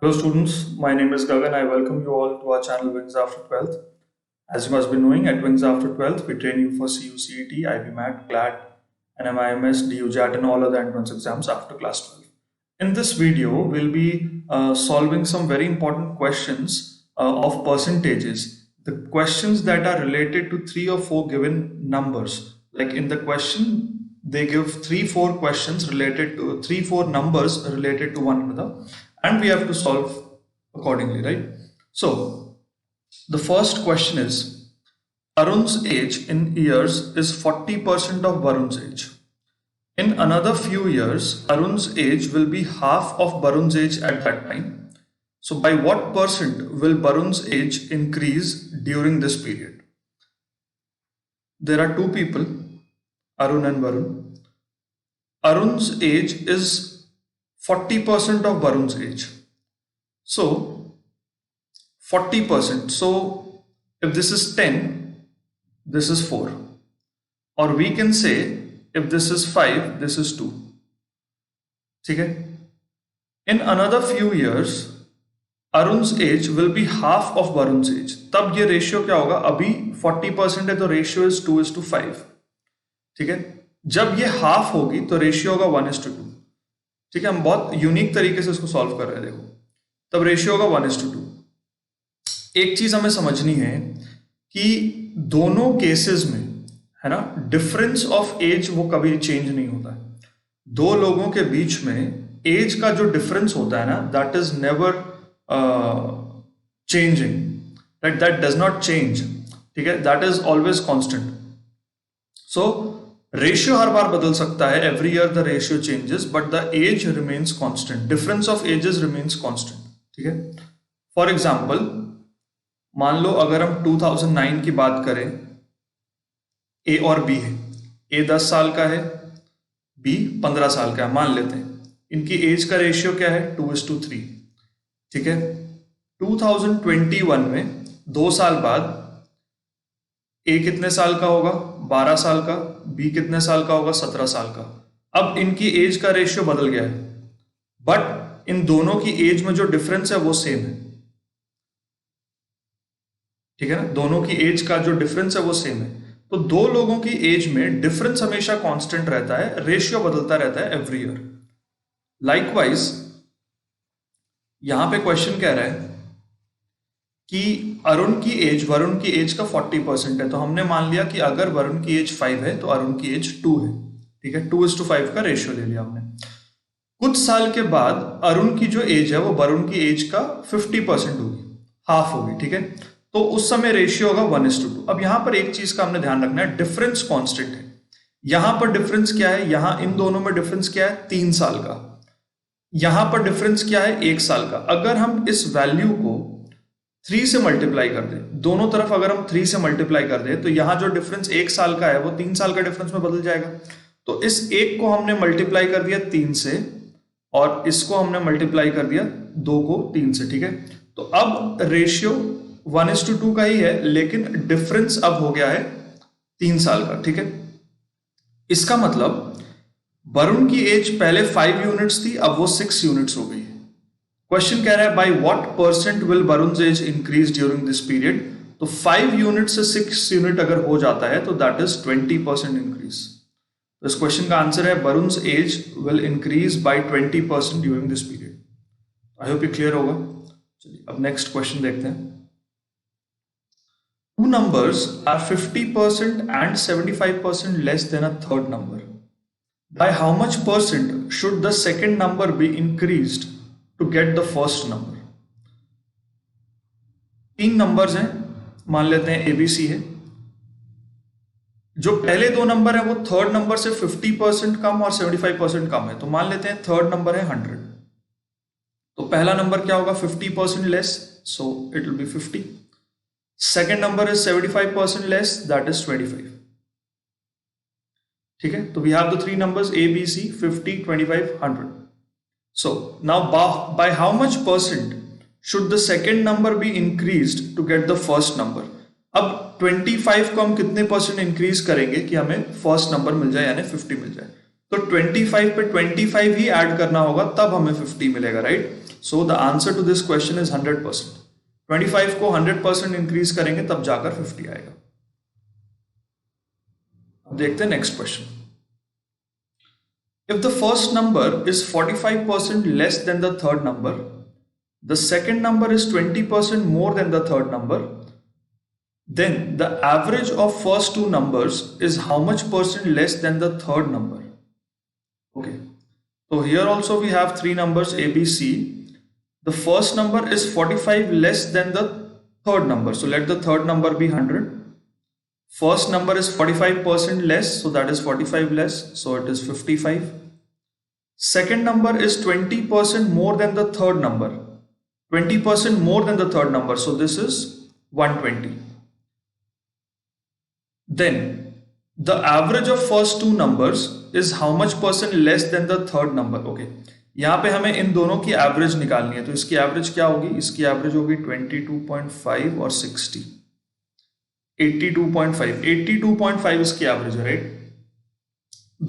Hello students, my name is Gagan. I welcome you all to our channel Wings After 12th. As you must be knowing, at Wings After 12th, we train you for CU, CET, IB MAT, CLAT, NMIMS, DU, JAT and all other entrance exams after class 12. In this video, we'll be solving some very important questions of percentages. The questions that are related to 3 or 4 given numbers. Like in the question, they give 3-4 questions related to 3-4 numbers related to one another, and we have to solve accordingly, right? So the first question is, Arun's age in years is 40% of Varun's age. In another few years, Arun's age will be half of Varun's age at that time. So by what percent will Varun's age increase during this period? There are two people, Arun and Varun. Arun's age is 40% of Varun's age. So 40%. So if this is 10, this is 4. Or we can say if this is 5, this is 2. Okay? In another few years, Arun's age will be half of Varun's age. तब ये ratio क्या होगा? अभी 40% है तो ratio is 2:5. ठीक है? जब ये हाफ होगी तो रेशियो होगा 1:2. ठीक है? हम बहुत यूनिक तरीके से इसको सॉल्व कर रहे हैं. देखो, तब रेशियो होगा 1:2. एक चीज हमें समझनी है कि दोनों केसेस में, है ना, डिफरेंस ऑफ एज वो कभी चेंज नहीं होता है. दो लोगों के बीच में एज का जो डिफरेंस होता है ना, that is never changing, that does not change. ठीक है? That is always constant. So ratio हर बार बदल सकता है. Every year the ratio changes but the age remains constant. Difference of ages remains constant. ठीक है? फॉर एग्जाम्पल, मान लो अगर हम 2009 की बात करें, ए और बी है. ए 10 साल का है, बी 15 साल का है, मान लेते हैं. इनकी एज का रेशियो क्या है? 2:3. ठीक है? 2021 में 2 साल बाद ए कितने साल का होगा? 12 साल का. बी कितने साल का होगा? 17 साल का. अब इनकी एज का रेशियो बदल गया है, बट इन दोनों की एज में जो डिफरेंस है वो सेम है. ठीक है ना? दोनों की एज का जो डिफरेंस है वो सेम है. तो दो लोगों की एज में डिफरेंस हमेशा कांस्टेंट रहता है, रेशियो बदलता रहता है एवरी ईयर. लाइकवाइज यहां पे क्वेश्चन कह रहा है कि अरुण की एज वरुण की एज का 40% है. तो हमने मान लिया कि अगर वरुण की एज 5 है तो अरुण की एज 2 है. ठीक है? 2:5 का रेशियो ले लिया हमने. कुछ साल के बाद अरुण की जो एज है वो वरुण की एज का 50% होगी, हाफ होगी. ठीक है? तो उस समय रेशियो होगा 1:2. अब यहां पर एक चीज का हमने ध्यान रखना है, डिफरेंस कांस्टेंट है. यहां पर डिफरेंस क्या है? यहां इन दोनों में डिफरेंस क्या है? 3 साल का. यहां पर डिफरेंस क्या है? 1 साल का. अगर हम इस वैल्यू को 3 से मल्टीप्लाई कर दें, दोनों तरफ अगर हम 3 से मल्टीप्लाई कर दें, तो यहां जो डिफरेंस 1 साल का है वो 3 साल का डिफरेंस में बदल जाएगा. तो इस 1 को हमने मल्टीप्लाई कर दिया 3 से, और इसको हमने मल्टीप्लाई कर दिया 2 को 3 से. ठीक है? तो अब रेशियो 1:2 का ही है, लेकिन डिफरेंस अब हो गया है 3 साल का. ठीक है? इसका मतलब वरुण की एज पहले 5 यूनिट्स थी, अब वो 6 यूनिट्स हो गई है. क्वेश्चन कह रहा है बाय व्हाट परसेंट विल वरुण's age increase during this period. तो 5 यूनिट से 6 यूनिट अगर हो जाता है तो दैट इज 20% इंक्रीज. तो इस क्वेश्चन का आंसर है वरुण's age will increase by 20% during this period. I hope ये क्लियर होगा. चलिए अब नेक्स्ट क्वेश्चन देखते हैं. Two numbers are 50% and 75% less than a third number. By how much percent should the second number be increased to get the first number? 3 numbers हैं, मान लेते हैं ABC है. जो पहले 2 नंबर है वो थर्ड नंबर से 50% कम और 75% कम है. तो मान लेते हैं थर्ड नंबर है 100. तो पहला नंबर क्या होगा? 50% less, so it will B 50. Second number is 75% less, that is 25. ठीक है? तो we have the 3 numbers A, B, C, 50, 25, 100. So now by how much percent should the second number be increased to get the first number? अब 25 को हम कितने percent increase करेंगे कि हमें फर्स्ट नंबर मिल जाए, यानी 50 मिल जाए? तो 25 पे 25 ही ऐड करना होगा, तब हमें 50 मिलेगा, right? So the answer to this question is 100%। 25 को 100% इंक्रीज करेंगे तब जाकर 50 आएगा। अब देखते हैं next question. If the first number is 45% less than the third number, the second number is 20% more than the third number, then the average of first two numbers is how much percent less than the third number? Okay, so here also we have three numbers A, B, C. The first number is 45 less than the third number, so let the third number be 100. First number is 45% less, so that is 45 less, so it is 55. Second number is 20% more than the third number, 20% more than the third number, so this is 120. Then the average of first two numbers is how much percent less than the third number? Okay, यहाँ पे हमें इन दोनों की average निकालनी है, तो इसकी average क्या होगी? इसकी एवरेज होगी 22.5 और 60, 82.5, 82.5 इसकी एवरेज है, राइट?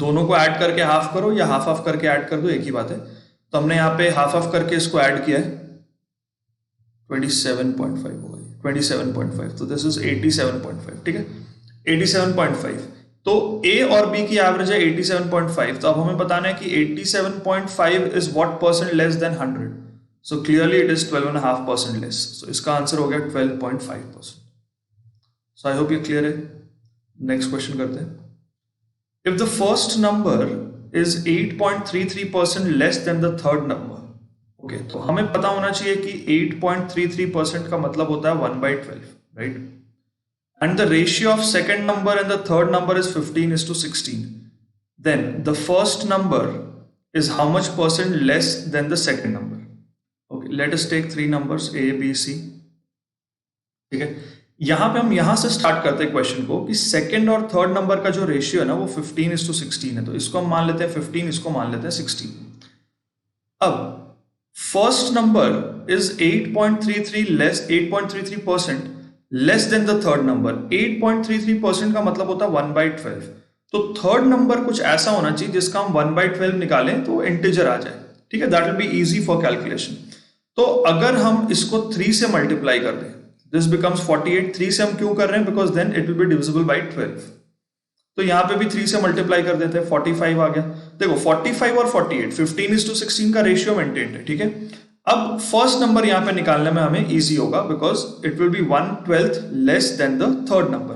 दोनों को ऐड करके हाफ करो या हाफ हाफ करके ऐड कर दो, एक ही बात है। तो हमने यहाँ पे हाफ हाफ करके इसको ऐड किया है, 27.5 होगा, 27.5, तो दिस इज 87.5, ठीक है, 87.5। तो A और B की एवरेज है 87.5, तो अब हमें बताना है कि 87.5 is what percent less than 100, so clearly it is 12.5% less, so इसका आंसर हो गया 12.5%। सो आई होप ये क्लियर है। नेक्स्ट क्वेश्चन करते हैं। If the first number is 8.33% less than the third number, okay, तो हमें पता होना चाहिए कि 8.33% का मतलब होता है 1/12, right? And the ratio of second number and the third number is 15:16, then the first number is how much percent less than the second number? Okay, let us take three numbers A, B, C, ठीक है। यहां पे हम यहां से start करते हैं question को कि सेकेंड और थर्ड नंबर का जो रेशियो है ना वो 15:16 है, तो इसको हम मान लेते हैं 15, इसको मान लेते हैं 16। अब first number is 8.33% less than the third number. 8.33% का मतलब होता है 1/12, तो थर्ड नंबर कुछ ऐसा होना चाहिए जिसका हम 1/12 निकालें तो इंटीजर आ जाए, ठीक है, that will be easy for calculation. तो अगर हम इसको 3 से मल्टीप्लाई कर दें, दिस बिकम्स 48। 3 से हम क्यों कर रहे हैं? Because then it will be divisible by 12, तो यहां पे भी 3 से मल्टीप्लाई कर देते हैं, 45 आ गया। देखो 45 और 48, 15:16 का रेशियो मेंटेन है, ठीक है। अब फर्स्ट नंबर यहां पे निकालने में हमें इजी होगा because it will B 1/12 less than the third number.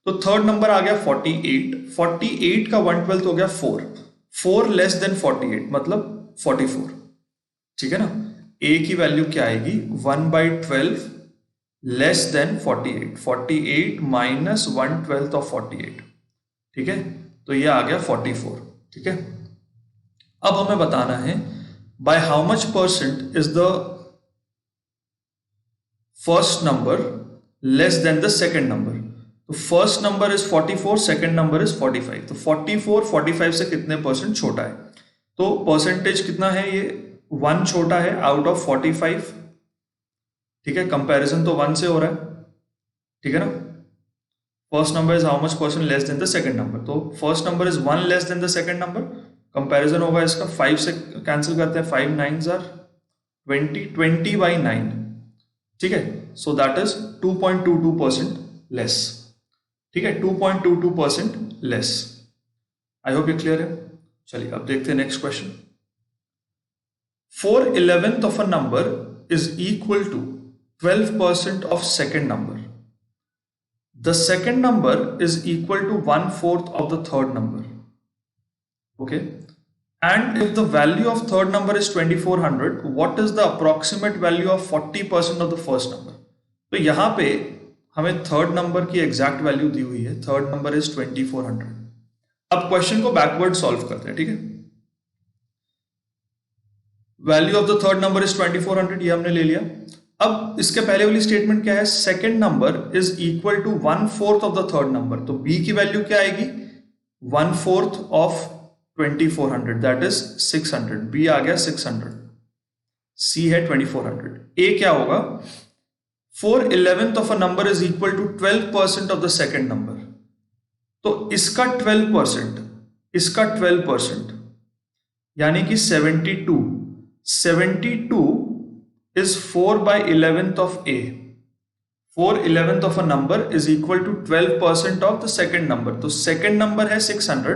तो थर्ड नंबर आ गया 48, 48 का 1/12 हो गया 4, 4 लेस देन 48 मतलब 44, ठीक है ना। A की वैल्यू क्या आएगी? 1/12 लेस देन 48, 48 माइनस 1/12 ऑफ 48, ठीक है, तो ये आ गया 44, ठीक है। अब हमें बताना है by how much percent is the first number less than the second number. तो first number is 44, second number is 45, तो 44 45 से कितने परसेंट छोटा है? तो परसेंटेज कितना है? ये 1 छोटा है आउट ऑफ 45, ठीक है, कंपैरिजन तो 1 से हो रहा है, ठीक है ना। First number is how much percent less than the second number, तो first number is 1 less than the second number, comparison होगा इसका 5 से कैंसिल करते हैं, 5 9s आर 20, 20/9, ठीक है, सो दैट इज 2.22% लेस, ठीक है, 2.22% लेस। आई होप ये क्लियर है। चलिए अब देखते हैं next question. 4/11 of a number is equal to 12% of second number. The second number is equal to 1/4 of the third number. Okay. And if the value of third number is 2400, what is the approximate value of 40% of the first number? तो यहां पे हमें third number की exact value दी हुई है, third number is 2400। अब question को backward solve करते हैं, ठीक है। Value of the third number is 2400, ये हमने ले लिया। अब इसके पहले वाली स्टेटमेंट क्या है? Second number is equal to 1/4 of the third number, तो बी की वैल्यू क्या आएगी? 1/4 ऑफ 2400, दैट इज 600, बी आ गया 600, सी है 2400। ए क्या होगा? 4/11 of a number is equal to 12% of the second number, तो इसका 12%, इसका 12% यानी कि 72 is 4 by 11th of a. 4 11th of a number is equal to 12% of the second number. तो second number है 600,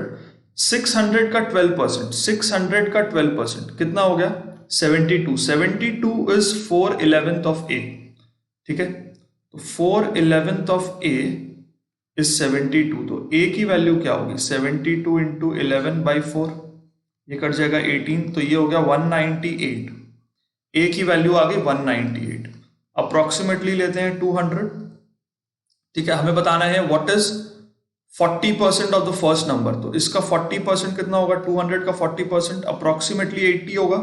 600 का 12%, 600 का 12% कितना हो गया 72. 72 is 4 11th of a. ठीक है, तो 4 11th of a is 72. तो a की वैल्यू क्या होगी 72 इंटू 11/4, ये कट जाएगा 18, तो ये हो गया 198. a की वैल्यू आ गई 198. अप्रोक्सीमेटली लेते हैं 200. ठीक है, हमें बताना है what is 40% of the first number. तो इसका 40% कितना होगा 200 का 40% अप्रोक्सीमेटली 80 होगा.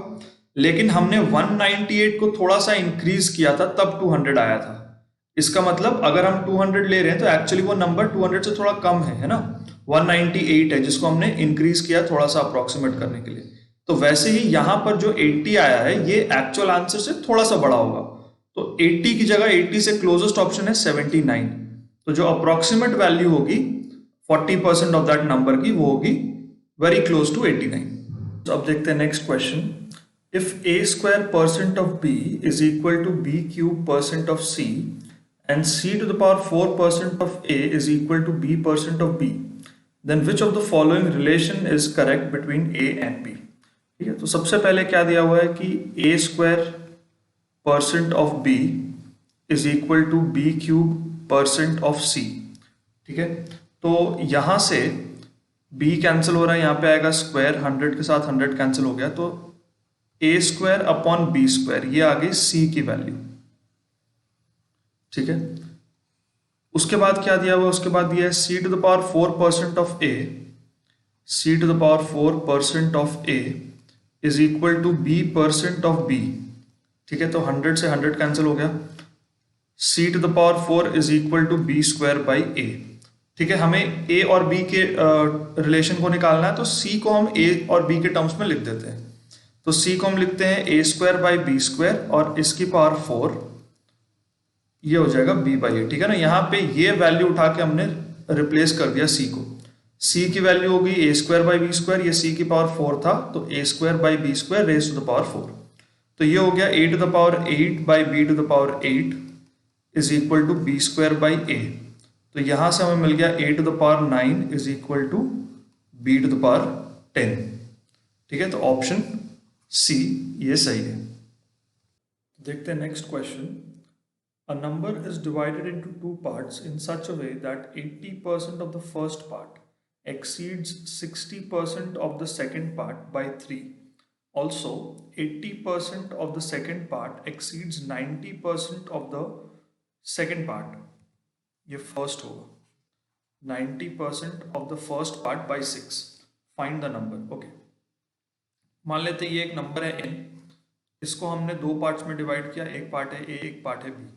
लेकिन हमने 198 को थोड़ा सा इंक्रीज किया था तब 200 आया था. इसका मतलब अगर हम 200 ले रहे हैं तो एक्चुअली वो नंबर 200 से थोड़ा कम है ना. 198 है जिसको हमने इंक्रीज किया थोड़ा सा अप्रोक्सीमेट करने के लिए. तो वैसे ही यहां पर जो 80 आया है ये एक्चुअल आंसर से थोड़ा सा बड़ा होगा. तो 80 की जगह 80 से क्लोजेस्ट ऑप्शन है 79. तो जो अप्रोक्सीमेट वैल्यू होगी 40% ऑफ दैट नंबर की वो होगी वेरी क्लोज टू 89. तो अब देखते हैं next question. If a square percent of b is equal to b cube percent of c and c to the power 4% of a is equal to b percent of b, then which of the following relation is correct between a and b. ठीक है, तो सबसे पहले क्या दिया हुआ है कि a square percent of b is equal to b cube percent of c. ठीक है, तो यहां से b कैंसिल हो रहा है, यहां पे आएगा स्क्वायर, 100 के साथ 100 कैंसिल हो गया, तो a square upon b square, ये आ गई c की वैल्यू. ठीक है, उसके बाद क्या दिया हुआ, उसके बाद दिया है c to the power 4% of a, c to the power 4% of a is equal to b percent of b. ठीक है, तो 100 से 100 कैंसिल हो गया. c to the power 4 is equal to b square by a. ठीक है, हमें a और b के रिलेशन को निकालना है, तो c को हम a और b के टर्म्स में लिख देते हैं. तो c को हम लिखते हैं a square by b square और इसकी पावर 4, ये हो जाएगा b बाई a. ठीक है ना, यहाँ पे ये वैल्यू उठा के हमने रिप्लेस कर दिया c को. c की वैल्यू होगी a square by b square, ये c की पावर 4 था, तो a square by b square raise to the power 4. तो ये हो गया a to the power 8 by b to the power 8 is equal to b square by a. तो यहां से हमें मिल गया a to the power 9 is equal to b to the power 10. ठीक है, तो ऑप्शन सी ये सही है. देखते हैं next question. A number is divided into two parts in such a way that 80% of the first part exceeds 60% of the second part by 3. Also, 80% of the second part exceeds 90% of the second part. ये first होगा. 90% of the first part by 6. Find the number. Okay. मान लेते हैं ये एक number है n, इसको हमने दो पार्ट्स में डिवाइड किया, एक पार्ट है a, एक पार्ट है b.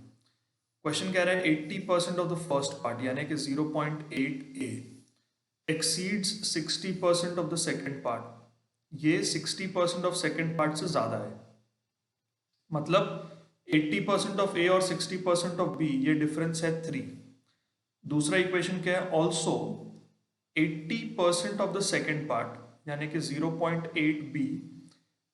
क्वेश्चन कह रहा है 80% ऑफ द फर्स्ट पार्ट यानी कि 0.8a exceeds 60% of the second part. ये 60% ऑफ सेकेंड पार्ट से ज्यादा है, मतलब 80% ऑफ ए और 60% ऑफ बी, ये डिफरेंस है 3. दूसरा इक्वेशन क्या है, also 80% of the second part यानी कि 0.8b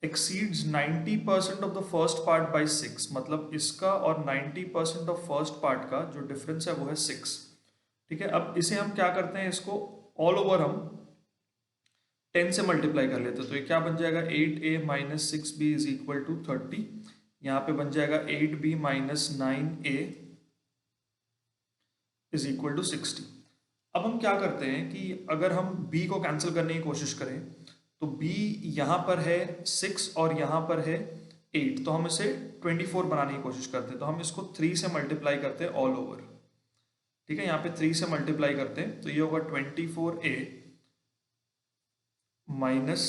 exceeds 90% of the first part by 6, मतलब इसका और 90% ऑफ फर्स्ट पार्ट का जो डिफरेंस है वो है 6. ठीक है, अब इसे हम क्या करते हैं, इसको ऑल ओवर हम 10 से मल्टीप्लाई कर लेते हैं. तो ये क्या बन जाएगा 8a minus 6b is equal to 30. यहाँ पे बन जाएगा 8b minus 9a is equal to 60. अब हम क्या करते हैं कि अगर हम b को कैंसिल करने की कोशिश करें तो b यहाँ पर है 6 और यहाँ पर है 8, तो हम इसे 24 बनाने की कोशिश करते हैं. तो हम इसको 3 से मल्टीप्लाई करते हैं ऑल ओवर. ठीक है, यहाँ पे 3 से मल्टीप्लाई करते हैं तो ये होगा 24a माइनस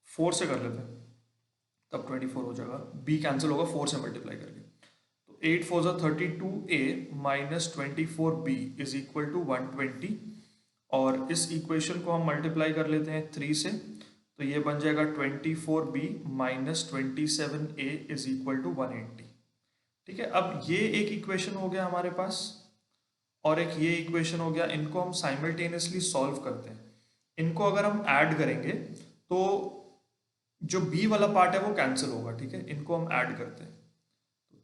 4 से कर लेते हैं तब 24 हो जाएगा. b कैंसिल होगा 4 से मल्टीप्लाई करके. तो 8 4 जा 32a minus 24b is equal to 120. और इस इक्वेशन को हम मल्टीप्लाई कर लेते हैं 3 से, तो ये बन जाएगा 24b minus 27a is equal to 180. ठीक है, अब ये एक इक्वेशन हो गया हमारे पास और एक ये इक्वेशन हो गया. इनको हम साइमल्टेनियसली सॉल्व करते हैं. इनको अगर हम ऐड करेंगे तो जो बी वाला पार्ट है वो कैंसिल होगा, ठीक है, इनको हम ऐड करते हैं।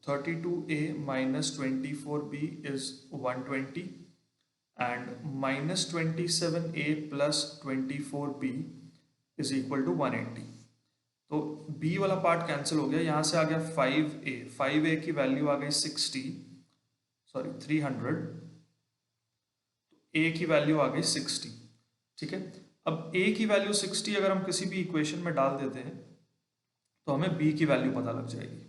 32a minus 24b is 120 and minus 27a plus 24b is equal to 180। तो b वाला पार्ट कैंसिल हो गया, यहाँ से आ गया 5a की वैल्यू आ गई 300, तो a की वैल्यू आ गई 60, ठीक है। अब a की वैल्यू 60 अगर हम किसी भी इक्वेशन में डाल देते हैं तो हमें b की वैल्यू पता लग जाएगी,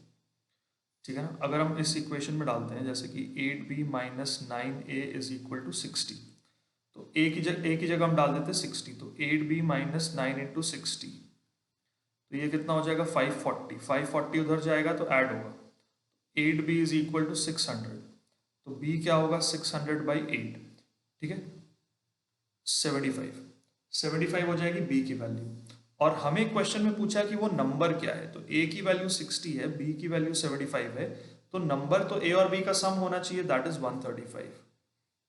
ठीक है ना। अगर हम इस इक्वेशन में डालते हैं जैसे कि 8b minus 9a is equal to 60, तो a की जगह हम डाल देते हैं 60, तो 8b माइनस 9 इंटू 60, तो ये कितना हो जाएगा 540 उधर जाएगा तो ऐड होगा, 8b इज इक्वल टू 600, तो b क्या होगा 600 बाई 8, ठीक है, 75 हो जाएगी b की वैल्यू। और हमें क्वेश्चन में पूछा कि वो नंबर क्या है, तो a की वैल्यू 60 है, b की वैल्यू 75 है, तो नंबर तो a और b का सम होना चाहिए, दैट इज 135,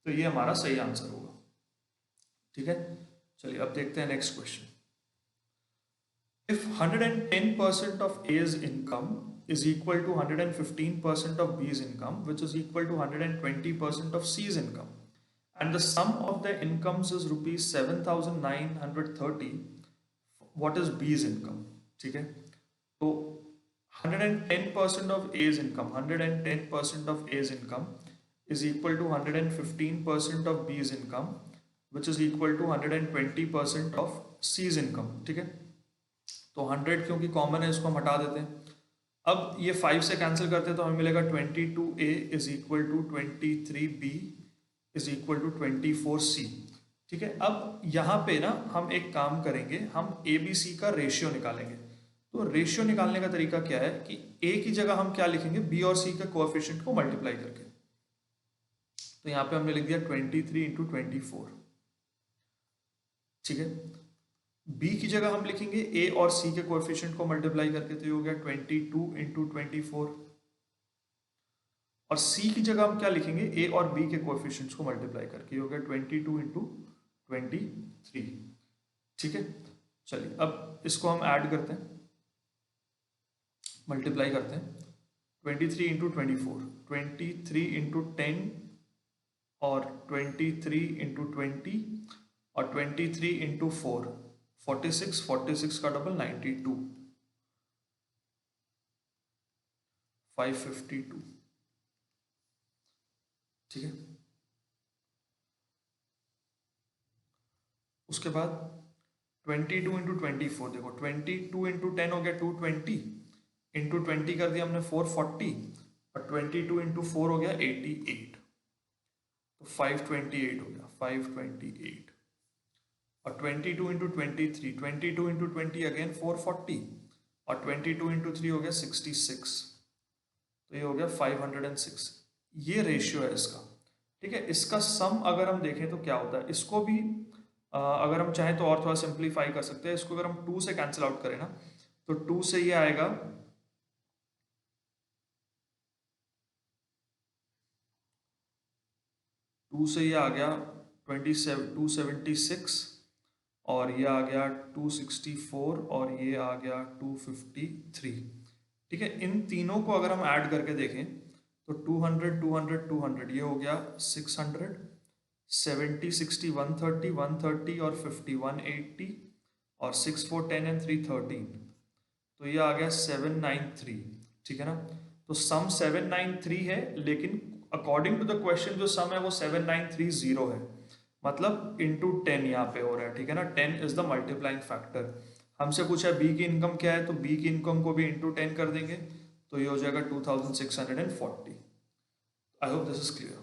तो ये हमारा सही आंसर होगा, ठीक है। चलिए अब देखते हैं next question. If 110% of A's income is equal to 115% of B's income, which is equal to 120% of C's income, and the sum of their incomes is rupees 7,930, what is B's income? ठीक है, तो 110% of A's income, 110% of A's income is equal to 115% of B's income, which is equal to 120% of C's income, ठीक है। तो 100 क्योंकि common है इसको हम हटा देते हैं। अब ये 5 से कैंसिल करते हैं तो हमें मिलेगा 22a is equal to 23b is equal to 24c, ठीक है। अब यहाँ पे ना हम एक काम करेंगे, हम ABC का रेशियो निकालेंगे। तो रेशियो निकालने का तरीका क्या है कि a की जगह हम क्या लिखेंगे, b और c के कोएफिशिएंट को मल्टीप्लाई करके। तो यहाँ पे हमने लिख दिया 23 इंटू 24, ठीक है। b की जगह हम लिखेंगे a और c के कोएफिशिएंट को मल्टीप्लाई करके, तो ये हो गया 22 इंटू 24, और c की जगह हम क्या लिखेंगे, a और b के कोएफिशिएंट्स को मल्टीप्लाई करके, ये हो गया 22 इंटू 23, ठीक है। चलिए अब इसको हम ऐड करते हैं, मल्टीप्लाई करते हैं। 23 इंटू 24, 23 इंटू 10 और 23 इंटू 20 और 23 इंटू 4, 46 का डबल 92, 552, ठीक है। उसके बाद 22 इंटू 24, देखो 22 इंटू 10 हो गया 220, इंटू 20 कर दिया हमने 440, और 22 इंटू 4 हो गया 88, तो 528 हो गया 528, और 22 इंटू 23, 22 इंटू 20 अगेन 440, और 22 इंटू 3 हो गया 66, तो ये हो गया 506। ये रेशियो है इसका, ठीक है। इसका सम अगर हम देखें तो क्या होता है, इसको भी अगर हम चाहें तो और थोड़ा सिंप्लीफाई कर सकते हैं। इसको अगर हम 2 से कैंसिल आउट करें ना, तो 2 से ये आएगा 2 से ये आ गया 276, और ये आ गया 264, और ये आ गया 253, ठीक है। इन तीनों को अगर हम ऐड करके देखें तो 200 200 200, ये हो गया 600, 70 60 130 130 और 50 180, और 6 4 10 एंड 3 13, तो ये आ गया 793, ठीक है ना। तो सम 793 है, लेकिन अकॉर्डिंग टू द क्वेश्चन जो सम है वो 7930 है, मतलब इंटू 10 यहाँ पे हो रहा है, ठीक है ना। 10 इज द मल्टीप्लाइंग फैक्टर। हमसे पूछा है बी की इनकम क्या है, तो बी की इनकम को भी इंटू 10 कर देंगे, तो ये हो जाएगा 2640। I hope this is clear,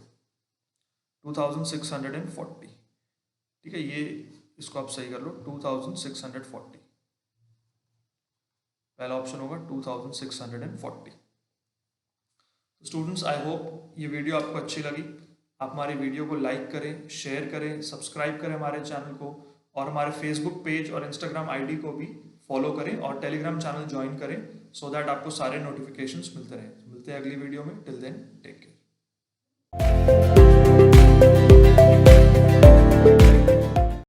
2640, ठीक है। ये इसको आप सही कर लो, 2640, पहला ऑप्शन होगा 2640। स्टूडेंट्स, आई होप ये वीडियो आपको अच्छी लगी। आप हमारे वीडियो को लाइक करें, शेयर करें, सब्सक्राइब करें हमारे चैनल को, और हमारे फेसबुक पेज और इंस्टाग्राम आईडी को भी फॉलो करें, और टेलीग्राम चैनल ज्वाइन करें, सो दैट आपको सारे नोटिफिकेशंस मिलते रहें। मिलते हैं अगली वीडियो में, टिल देन टेक केयर।